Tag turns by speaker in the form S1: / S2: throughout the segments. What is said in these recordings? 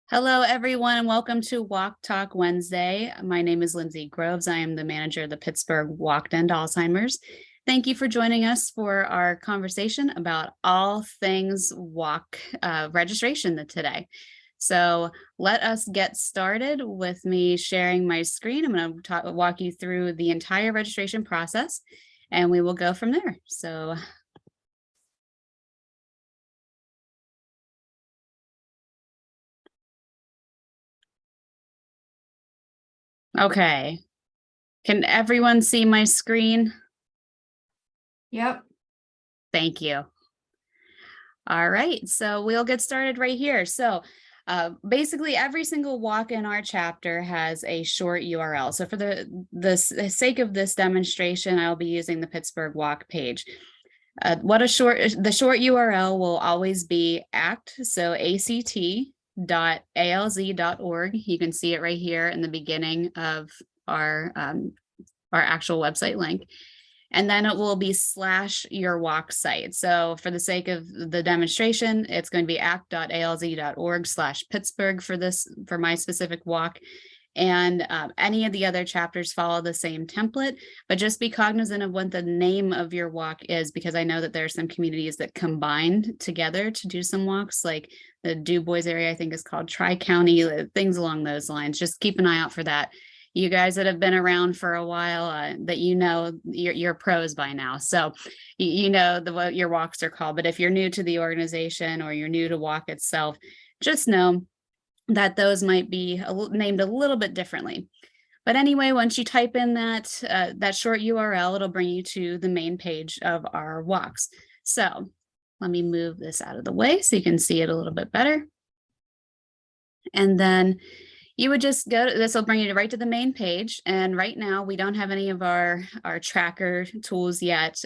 S1: Hello, everyone, and welcome to Walk Talk Wednesday. My name is Lindsay Groves. I am the manager of the Pittsburgh Walk to End Alzheimer's. Thank you for joining us for our conversation about all things walk registration today. So let us get started with me sharing my screen. I'm going to walk you through the entire registration process, and we will go from there. So okay, can everyone see my screen?
S2: Yep.
S1: Thank you. All right, so we'll get started right here. So basically every single walk in our chapter has a short URL. So for the sake of this demonstration, I'll be using the Pittsburgh Walk page. The short URL will always be ACT, so act.alz.org. You can see it right here in the beginning of our actual website link. And then it will be / your walk site. So for the sake of the demonstration, it's going to be act.alz.org/Pittsburgh for my specific walk. And any of the other chapters follow the same template, but just be cognizant of what the name of your walk is, because I know that there are some communities that combined together to do some walks, like the Du Bois area, I think is called Tri-County, things along those lines. Just keep an eye out for that. You guys that have been around for a while, that you're pros by now, so you know what your walks are called. But if you're new to the organization or you're new to walk itself, just know that those might be named a little bit differently. But anyway, once you type in that short URL, it'll bring you to the main page of our walks. So let me move this out of the way so you can see it a little bit better. And then you would just go to this, will bring you right to the main page. And right now we don't have any of our tracker tools yet.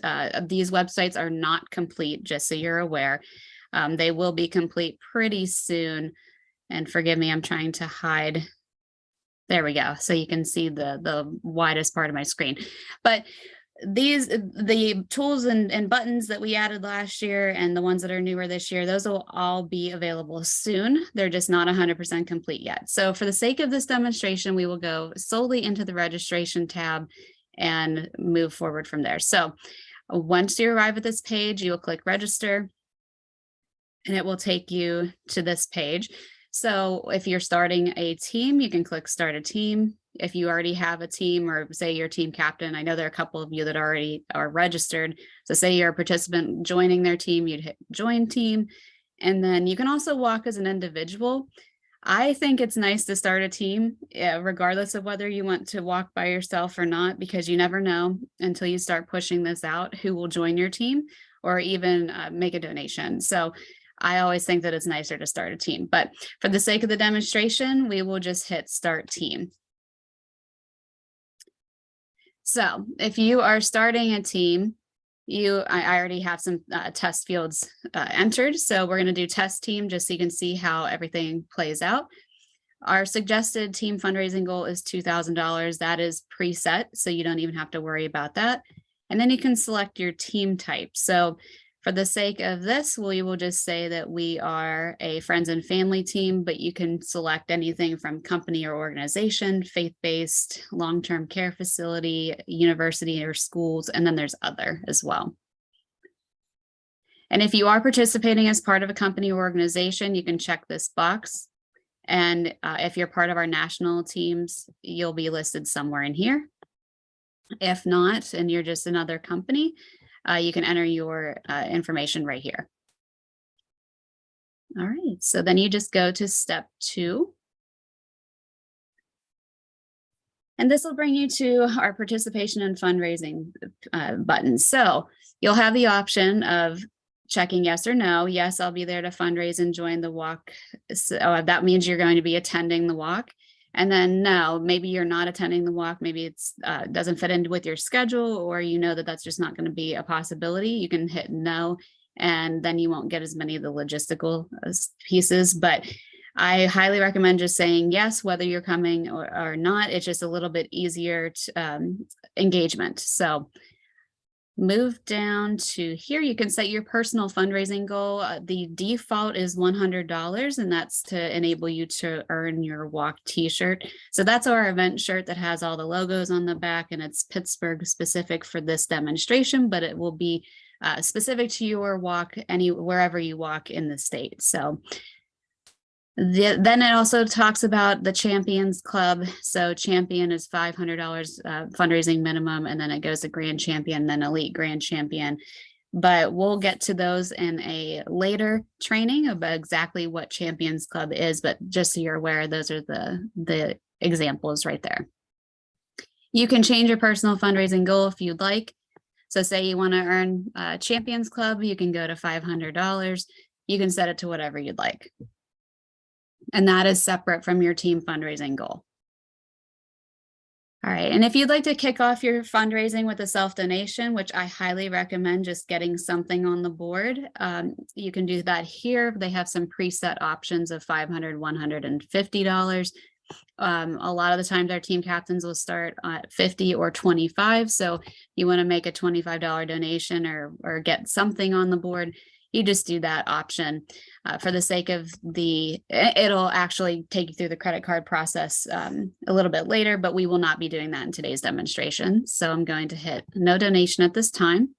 S1: These websites are not complete, just so you're aware. They will be complete pretty soon. And forgive me, I'm trying to hide. There we go. So you can see the widest part of my screen. But the tools and buttons that we added last year and the ones that are newer this year, those will all be available soon. They're just not 100% complete yet. So for the sake of this demonstration, we will go solely into the registration tab and move forward from there. So once you arrive at this page, you will click register and it will take you to this page. So if you're starting a team, you can click start a team. If you already have a team, or say you're team captain, I know there are a couple of you that already are registered. So say you're a participant joining their team, you'd hit join team. And then you can also walk as an individual. I think it's nice to start a team, regardless of whether you want to walk by yourself or not, because you never know until you start pushing this out who will join your team or even make a donation. So I always think that it's nicer to start a team, but for the sake of the demonstration, we will just hit start team. So if you are starting a team, I already have some test fields entered. So we're going to do test team just so you can see how everything plays out. Our suggested team fundraising goal is $2,000. That is preset, so you don't even have to worry about that. And then you can select your team type. So for the sake of this, we will just say that we are a friends and family team, but you can select anything from company or organization, faith-based, long-term care facility, university or schools, and then there's other as well. And if you are participating as part of a company or organization, you can check this box. And if you're part of our national teams, you'll be listed somewhere in here. If not, and you're just another company, you can enter your information right here. All right, so then you just go to step 2. And this will bring you to our participation and fundraising button. So you'll have the option of checking yes or no. Yes, I'll be there to fundraise and join the walk. So that means you're going to be attending the walk. And then no, maybe you're not attending the walk. Maybe it's doesn't fit in with your schedule, or you know that that's just not going to be a possibility. You can hit no, and then you won't get as many of the logistical pieces. But I highly recommend just saying yes, whether you're coming or not. It's just a little bit easier to, engagement. So Move down to here, you can set your personal fundraising goal. The default is $100, and that's to enable you to earn your walk t-shirt. So that's our event shirt that has all the logos on the back, and it's Pittsburgh specific for this demonstration, but it will be specific to your walk wherever you walk in the state. So then it also talks about the Champions Club. So champion is $500 fundraising minimum, and then it goes to grand champion, then elite grand champion. But we'll get to those in a later training about exactly what Champions Club is. But just so you're aware, those are the examples right there. You can change your personal fundraising goal if you'd like. So say you want to earn Champions Club, you can go to $500. You can set it to whatever you'd like. And that is separate from your team fundraising goal. All right, and if you'd like to kick off your fundraising with a self-donation, which I highly recommend just getting something on the board, you can do that here. They have some preset options of $500, $100, and $50. A lot of the times our team captains will start at 50 or 25. So you want to make a $25 donation or get something on the board, you just do that option. For the sake of it'll actually take you through the credit card process a little bit later, but we will not be doing that in today's demonstration. So I'm going to hit no donation at this time.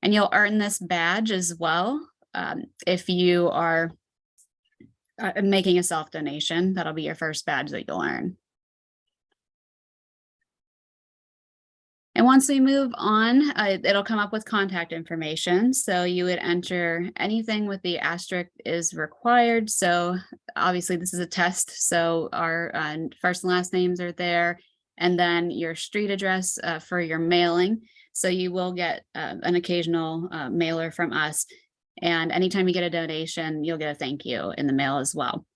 S1: And you'll earn this badge as well. If you are making a self-donation, that'll be your first badge that you'll earn. And once we move on, it'll come up with contact information. So you would enter anything with the asterisk is required. So obviously this is a test. So our first and last names are there, and then your street address for your mailing. So you will get an occasional mailer from us. And anytime you get a donation, you'll get a thank you in the mail as well.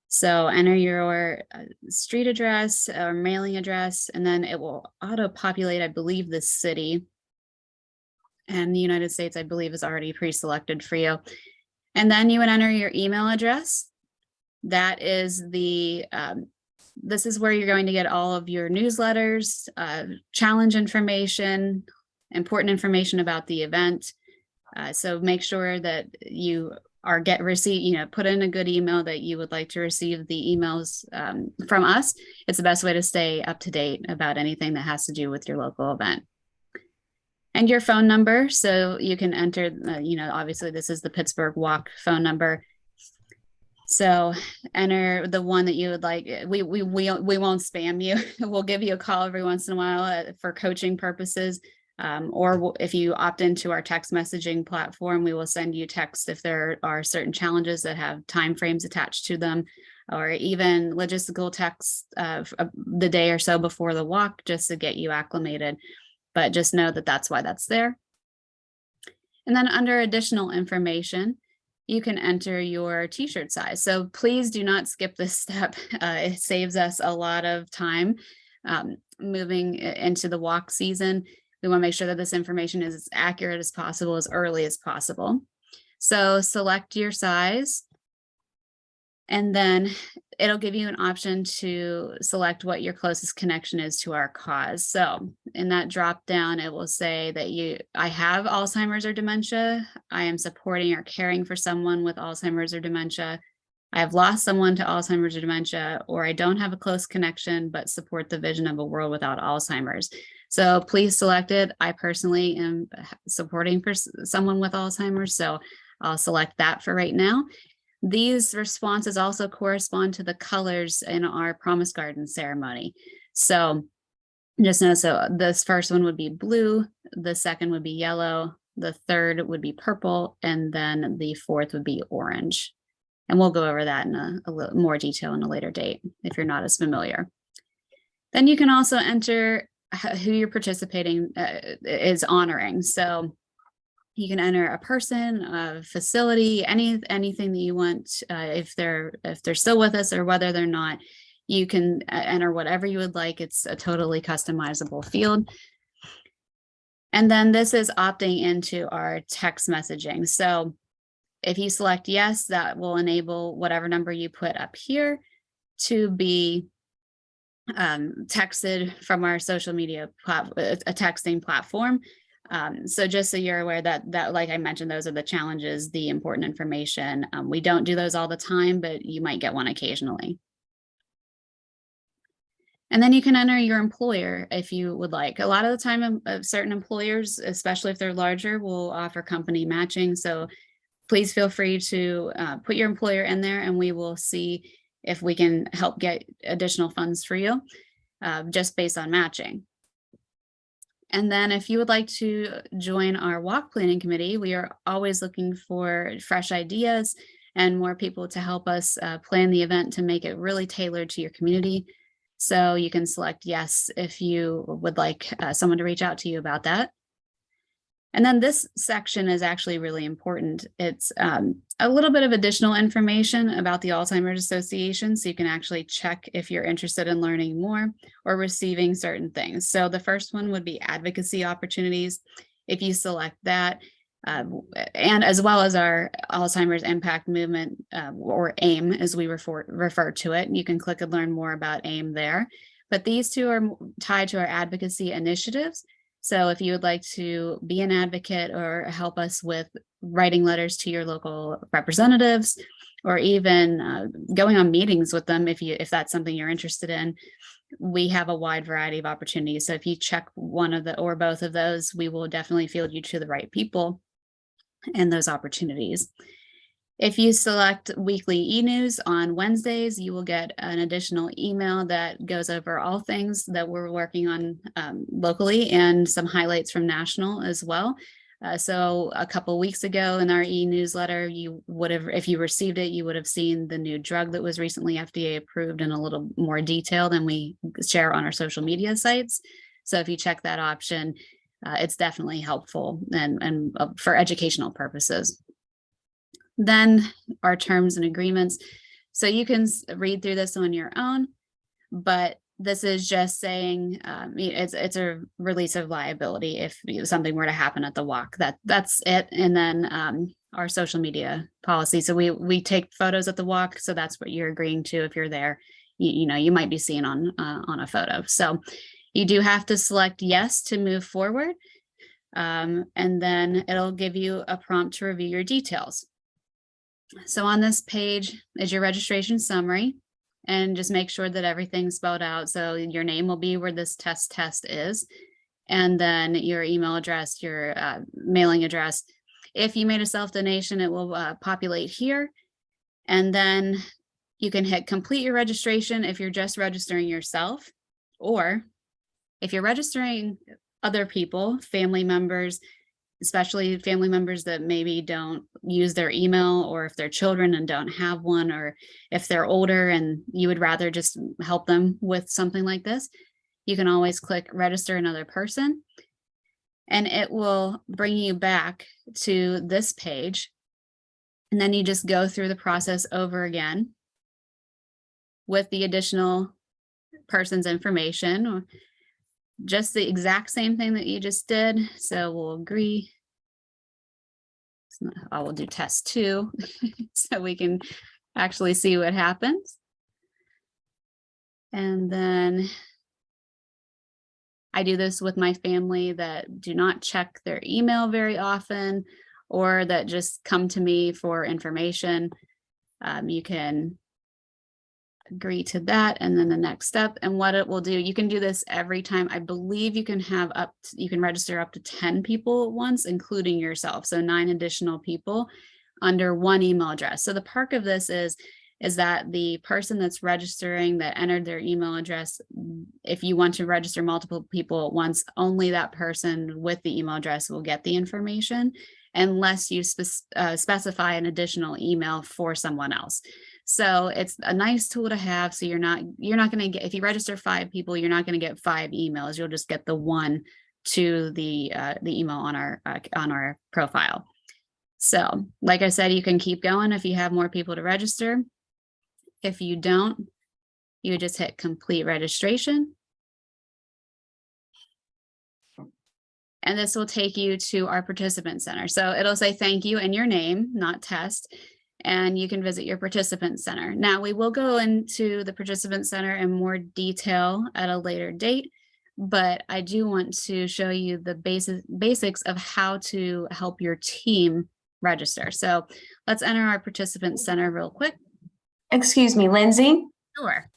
S1: So enter your street address or mailing address, and then it will auto-populate, I believe, the city. And the United States, I believe, is already pre-selected for you. And then you would enter your email address. That is this is where you're going to get all of your newsletters, challenge information, important information about the event. So make sure that you put in a good email that you would like to receive the emails from us. It's the best way to stay up to date about anything that has to do with your local event. And your phone number, so you can enter, obviously this is the Pittsburgh Walk phone number. So enter the one that you would like. We won't spam you. We'll give you a call every once in a while for coaching purposes. Or if you opt into our text messaging platform, we will send you text if there are certain challenges that have timeframes attached to them, or even logistical texts the day or so before the walk, just to get you acclimated. But just know that that's why that's there. And then under additional information, you can enter your t-shirt size. So please do not skip this step. It saves us a lot of time moving into the walk season. We want to make sure that this information is as accurate as possible, as early as possible. So select your size, and then it'll give you an option to select what your closest connection is to our cause. So in that drop down, it will say that I have Alzheimer's or dementia. I am supporting or caring for someone with Alzheimer's or dementia. I have lost someone to Alzheimer's or dementia, or I don't have a close connection, but support the vision of a world without Alzheimer's. So please select it. I personally am supporting someone with Alzheimer's, so I'll select that for right now. These responses also correspond to the colors in our Promise Garden ceremony. So just know, so this first one would be blue, the second would be yellow, the third would be purple, and then the fourth would be orange. And we'll go over that in a little more detail in a later date if you're not as familiar. Then you can also enter who you're participating is honoring. So you can enter a person, a facility, anything that you want. If they're still with us or whether they're not, you can enter whatever you would like. It's a totally customizable field. And then this is opting into our text messaging. So if you select yes, that will enable whatever number you put up here to be texted from our social media a texting platform. So just so you're aware that like I mentioned, those are the challenges, the important information. We don't do those all the time, but you might get one occasionally. And then you can enter your employer if you would like. A lot of the time, certain employers, especially if they're larger, will offer company matching. So please feel free to put your employer in there, and we will see if we can help get additional funds for you just based on matching. And then if you would like to join our walk planning committee, we are always looking for fresh ideas and more people to help us plan the event to make it really tailored to your community. So you can select yes if you would like someone to reach out to you about that. And then this section is actually really important. It's a little bit of additional information about the Alzheimer's Association, so you can actually check if you're interested in learning more or receiving certain things. So the first one would be advocacy opportunities. If you select that, and as well as our Alzheimer's Impact Movement, or AIM as we refer to it, you can click and learn more about AIM there. But these two are tied to our advocacy initiatives. So if you would like to be an advocate or help us with writing letters to your local representatives, or even going on meetings with them, if that's something you're interested in, we have a wide variety of opportunities. So if you check one of the or both of those, we will definitely field you to the right people and those opportunities. If you select weekly e-news on Wednesdays, you will get an additional email that goes over all things that we're working on locally and some highlights from national as well. So a couple weeks ago in our e-newsletter, you would have, if you received it, you would have seen the new drug that was recently FDA approved in a little more detail than we share on our social media sites. So if you check that option, it's definitely helpful and for educational purposes. Then our terms and agreements. So you can read through this on your own, but this is just saying it's a release of liability if something were to happen at the walk. That's it. And then our social media policy. So we take photos at the walk. So that's what you're agreeing to if you're there. You know, you might be seen on a photo. So you do have to select yes to move forward. And then it'll give you a prompt to review your details. So on this page is your registration summary, and just make sure that everything's spelled out. So your name will be where this test is, and then your email address, your mailing address. If you made a self-donation, it will populate here. And then you can hit complete your registration if you're just registering yourself, or if you're registering other people, family members, especially family members that maybe don't use their email, or if they're children and don't have one, or if they're older and you would rather just help them with something like this, you can always click register another person, and it will bring you back to this page. And then you just go through the process over again with the additional person's information, or just the exact same thing that you just did. So we'll agree. I will do test 2 so we can actually see what happens. And then I do this with my family that do not check their email very often, or that just come to me for information. You can agree to that, and then the next step. And what it will do, you can do this every time. I believe you can register up to 10 people at once, including yourself. So 9 additional people under one email address. So the perk of this is that the person that's registering that entered their email address, if you want to register multiple people at once, only that person with the email address will get the information, unless you specify an additional email for someone else. So it's a nice tool to have. So you're not going to get, if you register 5 people, you're not going to get 5 emails. You'll just get the one to the email on our profile. So like I said, you can keep going if you have more people to register. If you don't, you just hit complete registration. And this will take you to our participant center. So it'll say thank you and your name, not test. and you can visit your participant center. Now, we will go into the participant center in more detail at a later date, but I do want to show you the basics of how to help your team register. So let's enter our participant center real quick.
S3: Excuse me, Lindsay.
S1: Sure.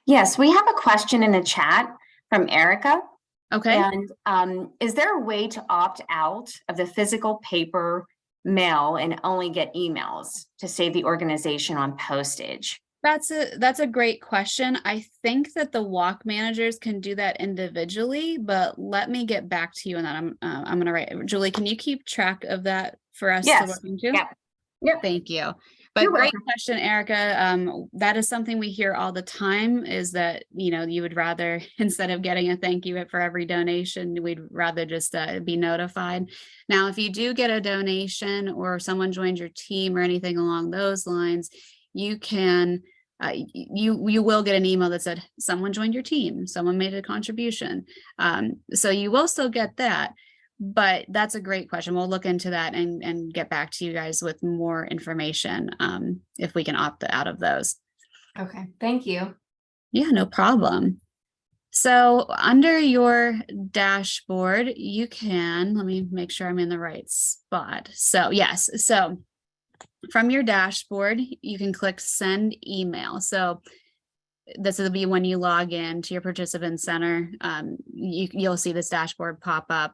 S3: Yes, we have a question in the chat from Erica.
S1: Okay.
S3: And is there a way to opt out of the physical paper mail and only get emails to save the organization on postage?
S1: That's a great question. I think that the walk managers can do that individually, but let me get back to you on that. I'm going to write. Julie, can you keep track of that for us to look into?
S3: Yep.
S1: Thank you. But
S3: You're
S1: great
S3: welcome.
S1: question, Erica. That is something we hear all the time, is that, you would rather, instead of getting a thank you for every donation, we'd rather just be notified. Now, if you do get a donation or someone joins your team or anything along those lines, you can, you will get an email that said, someone joined your team, someone made a contribution. So you will still get that. But that's a great question. We'll look into that and get back to you guys with more information if we can opt out of those.
S2: Okay, thank you.
S1: Yeah, no problem. So under your dashboard, you can, let me make sure I'm in the right spot. So yes, so from your dashboard, you can click send email. So this will be when you log in to your participant center. You'll see this dashboard pop up.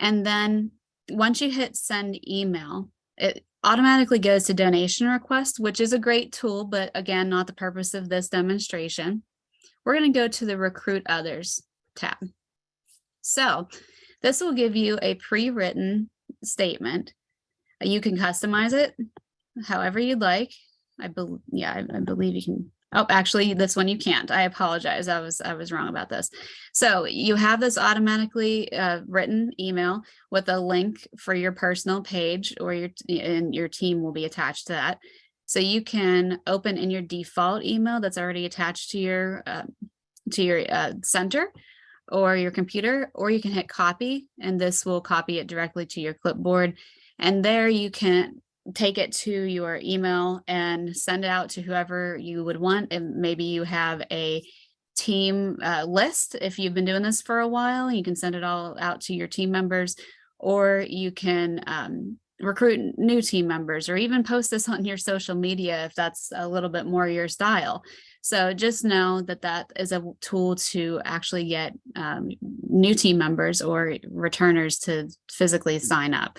S1: And then once you hit send email, it automatically goes to donation request, which is a great tool, but again, not the purpose of this demonstration. We're going to go to the recruit others tab. So this will give you a pre-written statement. You can customize it however you'd like. I believe you can. Oh, actually, this one you can't. I apologize. I was wrong about this. So you have this automatically written email with a link for your personal page, or your team will be attached to that. So you can open in your default email that's already attached to your center or your computer, or you can hit copy, and this will copy it directly to your clipboard. And there you can take it to your email and send it out to whoever you would want. And maybe you have a team list. If you've been doing this for a while, you can send it all out to your team members, or you can recruit new team members, or even post this on your social media if that's a little bit more your style. So just know that that is a tool to actually get new team members or returners to physically sign up.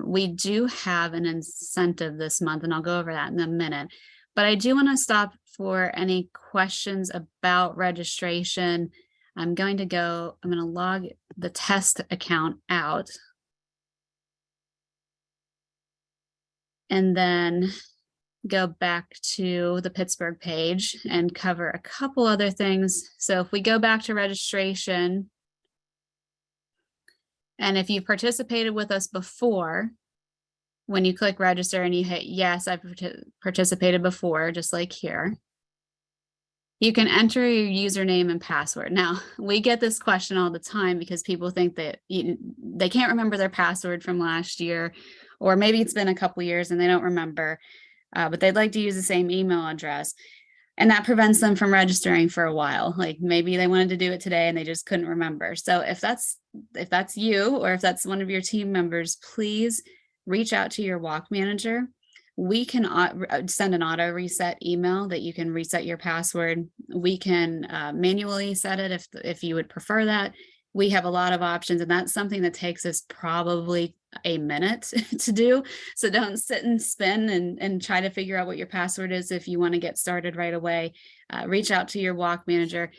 S1: We do have an incentive this month, and I'll go over that in a minute, but I do want to stop for any questions about registration. I'm going to log the test account out, and then go back to the Pittsburgh page and cover a couple other things. So if we go back to registration, and if you participated with us before, when you click register and you hit yes, I've participated before, just like here, you can enter your username and password. Now, we get this question all the time because people think that they can't remember their password from last year, or maybe it's been a couple years and they don't remember, but they'd like to use the same email address. And that prevents them from registering for a while. Like maybe they wanted to do it today and they just couldn't remember. So if that's you, or if that's one of your team members, please reach out to your walk manager. We can send an auto reset email that you can reset your password. We can manually set it if you would prefer that. We have a lot of options, and that's something that takes us probably a minute to do. So don't sit and spin and try to figure out what your password is. If you want to get started right away, reach out to your walk manager.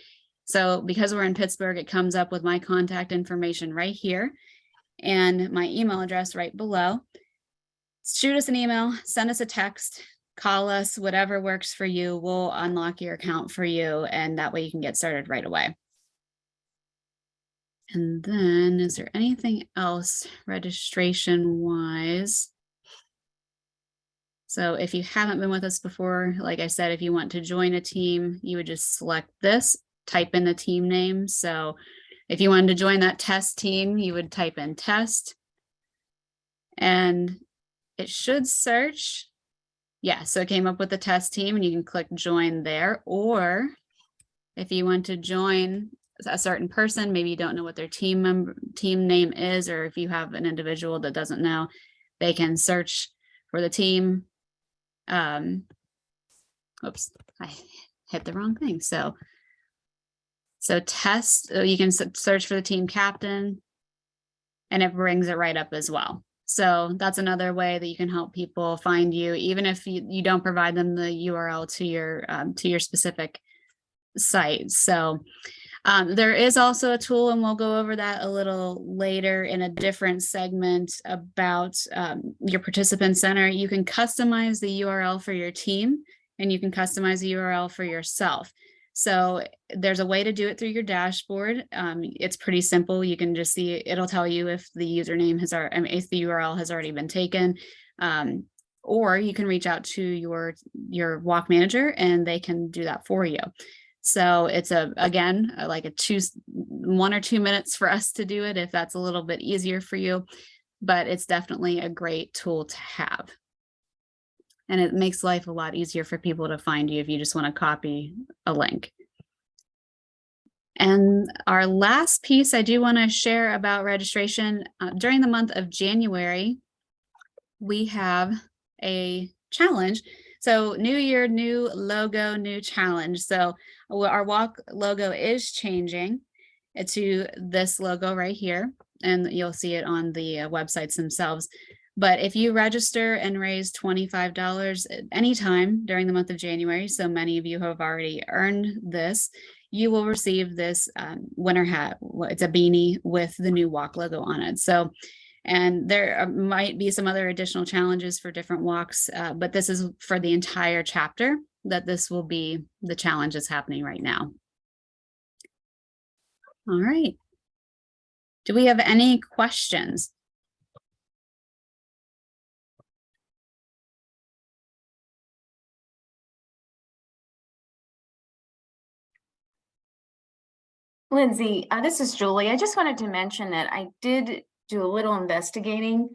S1: So because we're in Pittsburgh, it comes up with my contact information right here and my email address right below. Shoot us an email, send us a text, call us, whatever works for you. We'll unlock your account for you, and that way you can get started right away. And then, is there anything else registration wise? So if you haven't been with us before, like I said, if you want to join a team, you would just select this, type in the team name. So if you wanted to join that test team, you would type in test, and it should search Yeah, so it came up with the test team and you can click join there. Or if you want to join a certain person, maybe you don't know what their team name is, or if you have an individual that doesn't know, they can search for the team. Oops, I hit the wrong thing. So test, you can search for the team captain and it brings it right up as well. So that's another way that you can help people find you, even if you don't provide them the URL to your specific site. So there is also a tool, and we'll go over that a little later in a different segment about your participant center. You can customize the URL for your team, and you can customize the URL for yourself. So there's a way to do it through your dashboard. It's pretty simple. You can just see, it'll tell you if the username has already, if the URL has already been taken. Or you can reach out to your walk manager and they can do that for you. So it's again, like 1 or 2 minutes for us to do it if that's a little bit easier for you, but it's definitely a great tool to have. And it makes life a lot easier for people to find you if you just want to copy a link. And our last piece I do want to share about registration. During the month of January, we have a challenge. So new year, new logo, new challenge. So our walk logo is changing to this logo right here, and you'll see it on the websites themselves. But if you register and raise $25 at any time during the month of January, so many of you have already earned this, you will receive this winter hat. It's a beanie with the new walk logo on it. So, and there might be some other additional challenges for different walks, but this is for the entire chapter that this will be the challenge that's happening right now. All right. Do we have any questions?
S3: Lindsay, this is Julie. I just wanted to mention that I did do a little investigating.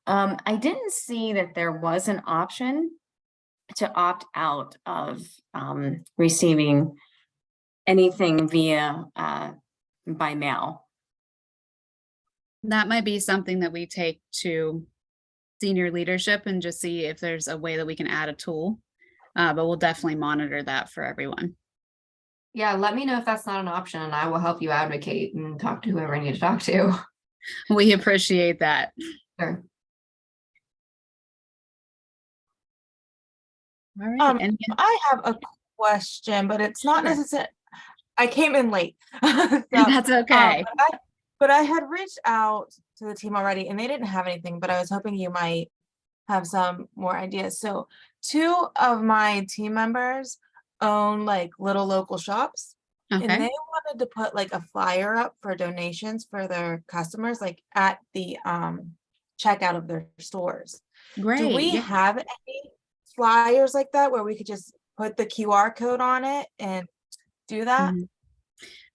S3: I didn't see that there was an option to opt out of receiving anything via by mail.
S1: That might be something that we take to senior leadership and just see if there's a way that we can add a tool. But we'll definitely monitor that for everyone.
S2: Yeah, let me know if that's not an option and I will help you advocate and talk to whoever I need to talk to.
S1: We appreciate that.
S2: Sure.
S1: All right. And
S4: I have a question, but it's not
S1: Sure.
S4: necessary. I came in late. So,
S1: That's okay.
S4: but I had reached out to the team already and they didn't have anything, but I was hoping you might have some more ideas. So 2 of my team members own like little local shops and
S1: Okay.
S4: they wanted to put like a flyer up for donations for their customers, like at the checkout of their stores.
S1: Great.
S4: Do we
S1: Yeah.
S4: have any flyers like that where we could just put the QR code on it and do that?
S1: Mhm.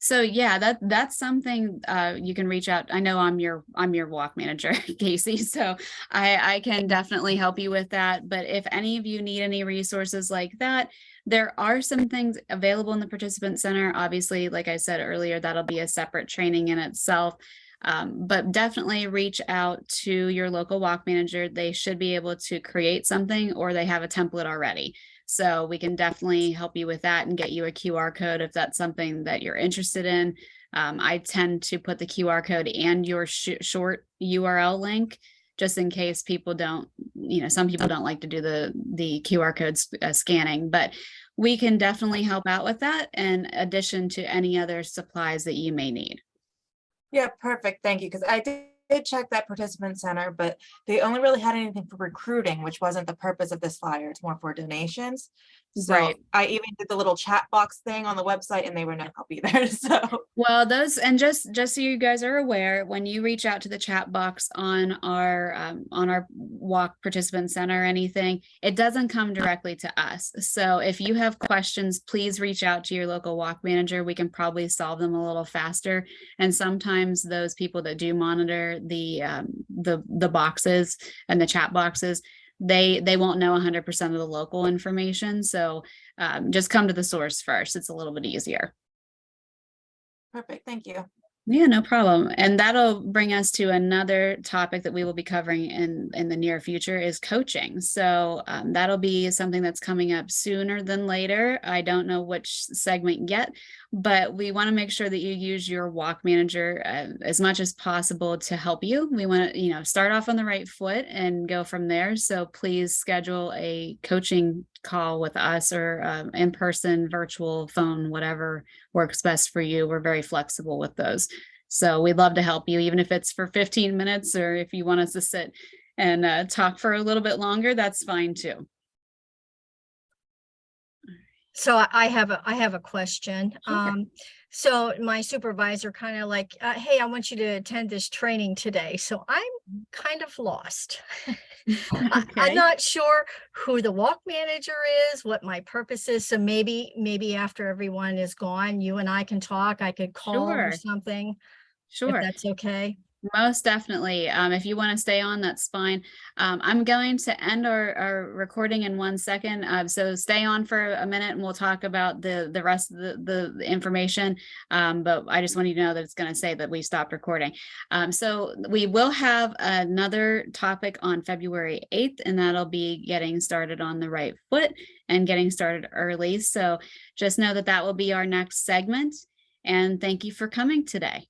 S1: So yeah, that's something you can reach out. I know I'm your walk manager, Casey. So I can definitely help you with that. But if any of you need any resources like that, there are some things available in the participant center. Obviously, like I said earlier, that'll be a separate training in itself. But definitely reach out to your local walk manager. They should be able to create something, or they have a template already. So we can definitely help you with that and get you a QR code if that's something that you're interested in. I tend to put the QR code and your short URL link, just in case people don't, some people don't like to do the QR code scanning, but we can definitely help out with that in addition to any other supplies that you may need.
S4: Yeah, perfect. Thank you. Because I did check that participant center, but they only really had anything for recruiting, which wasn't the purpose of this flyer. It's more for donations. So
S1: Right.
S4: I even did the little chat box thing on the website and they were no help either. So
S1: Well, those, and just so you guys are aware, when you reach out to the chat box on our walk participant center or anything, it doesn't come directly to us. So if you have questions, please reach out to your local walk manager. We can probably solve them a little faster. And sometimes those people that do monitor the boxes and the chat boxes, they won't know 100% of the local information. So just come to the source first. It's a little bit easier.
S4: Perfect, thank you.
S1: Yeah, no problem. And that'll bring us to another topic that we will be covering in the near future is coaching. So that'll be something that's coming up sooner than later. I don't know which segment yet, but we want to make sure that you use your walk manager as much as possible to help you. We want to, start off on the right foot and go from there. So please schedule a coaching call with us or in person, virtual, phone, whatever works best for you. We're very flexible with those. So we'd love to help you, even if it's for 15 minutes or if you want us to sit and talk for a little bit longer, that's fine too.
S5: So I have a question.
S1: Sure.
S5: So my supervisor kind of like, hey, I want you to attend this training today. So I'm kind of lost. I'm
S1: Okay.
S5: not sure who the walk manager is, what my purpose is. So maybe after everyone is gone, you and I can talk. I could call or
S1: Sure.
S5: something, if
S1: Sure.
S5: that's okay.
S1: Most definitely. If you want to stay on, that's fine. I'm going to end our recording in 1 second. So stay on for a minute and we'll talk about the rest of the information. But I just want you to know that it's going to say that we stopped recording. So we will have another topic on February 8th, and that'll be getting started on the right foot and getting started early. So just know that that will be our next segment. And thank you for coming today.